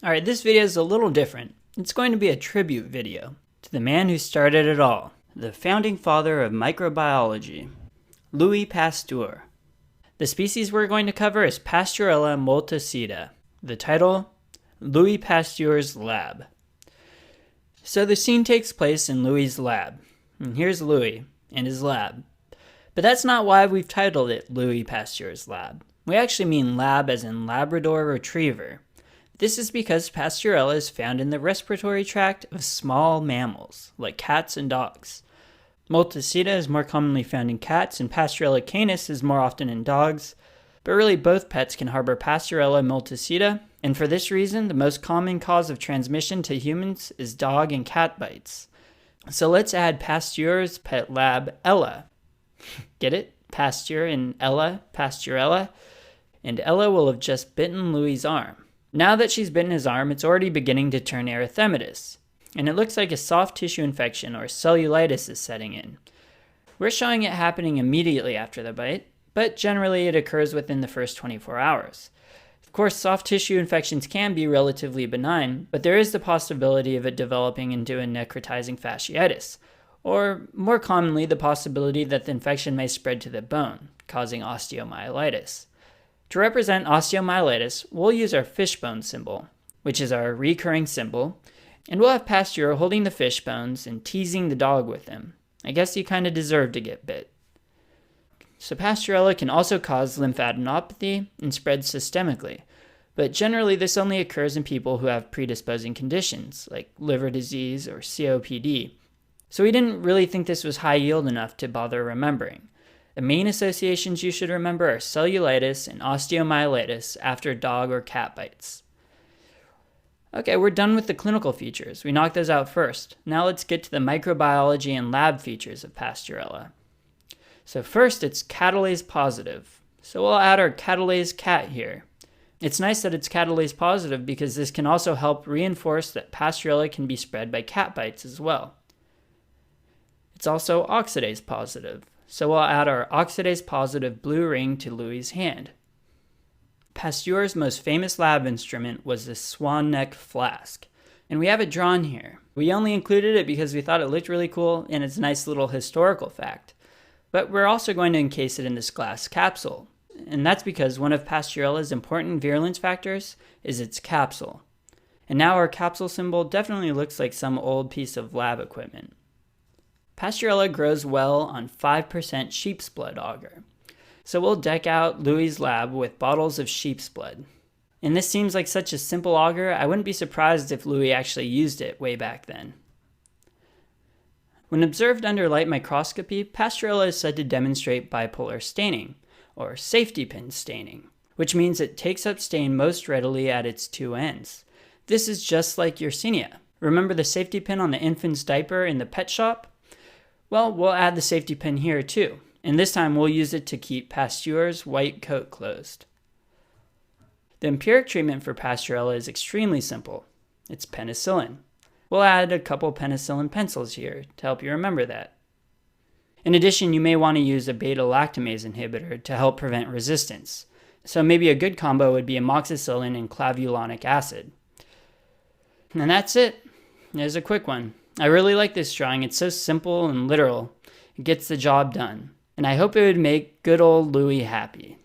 Alright, this video is a little different. It's going to be a tribute video to the man who started it all, the founding father of microbiology, Louis Pasteur. The species we're going to cover is Pasteurella multocida. The title, Louis Pasteur's lab. So the scene takes place in Louis's lab. And here's Louis and his lab. But that's not why we've titled it Louis Pasteur's lab. We actually mean lab as in Labrador Retriever. This is because Pasteurella is found in the respiratory tract of small mammals, like cats and dogs. Multocida is more commonly found in cats, and Pasteurella canis is more often in dogs. But really, both pets can harbor Pasteurella multocida, and for this reason, the most common cause of transmission to humans is dog and cat bites. So let's add Pasteur's pet lab, Ella. Get it? Pasteur and Ella, Pasteurella. And Ella will have just bitten Louis's arm. Now that she's bitten his arm, it's already beginning to turn erythematous, and it looks like a soft tissue infection or cellulitis is setting in. We're showing it happening immediately after the bite, but generally it occurs within the first 24 hours. Of course, soft tissue infections can be relatively benign, but there is the possibility of it developing into a necrotizing fasciitis, or more commonly the possibility that the infection may spread to the bone, causing osteomyelitis. To represent osteomyelitis, we'll use our fishbone symbol, which is our recurring symbol, and we'll have Pasteur holding the fish bones and teasing the dog with them. I guess you kind of deserve to get bit. So Pasteurella can also cause lymphadenopathy and spread systemically, but generally this only occurs in people who have predisposing conditions, like liver disease or COPD. So we didn't really think this was high yield enough to bother remembering. The main associations you should remember are cellulitis and osteomyelitis after dog or cat bites. Okay, we're done with the clinical features. We knocked those out first. Now let's get to the microbiology and lab features of Pasteurella. So first, it's catalase positive. So we'll add our catalase cat here. It's nice that it's catalase positive because this can also help reinforce that Pasteurella can be spread by cat bites as well. It's also oxidase positive. So we'll add our oxidase-positive blue ring to Louis's hand. Pasteur's most famous lab instrument was the swan neck flask, and we have it drawn here. We only included it because we thought it looked really cool and it's a nice little historical fact. But we're also going to encase it in this glass capsule, and that's because one of Pasteurella's important virulence factors is its capsule. And now our capsule symbol definitely looks like some old piece of lab equipment. Pasteurella grows well on 5% sheep's blood agar. So we'll deck out Louis's lab with bottles of sheep's blood. And this seems like such a simple agar, I wouldn't be surprised if Louis actually used it way back then. When observed under light microscopy, Pasteurella is said to demonstrate bipolar staining, or safety pin staining, which means it takes up stain most readily at its two ends. This is just like Yersinia. Remember the safety pin on the infant's diaper in the pet shop? Well, we'll add the safety pin here too, and this time we'll use it to keep Pasteur's white coat closed. The empiric treatment for Pasteurella is extremely simple. It's penicillin. We'll add a couple penicillin pencils here to help you remember that. In addition, you may want to use a beta-lactamase inhibitor to help prevent resistance. So maybe a good combo would be amoxicillin and clavulanic acid. And that's it. There's a quick one. I really like this drawing. It's so simple and literal. It gets the job done. And I hope it would make good old Louis happy.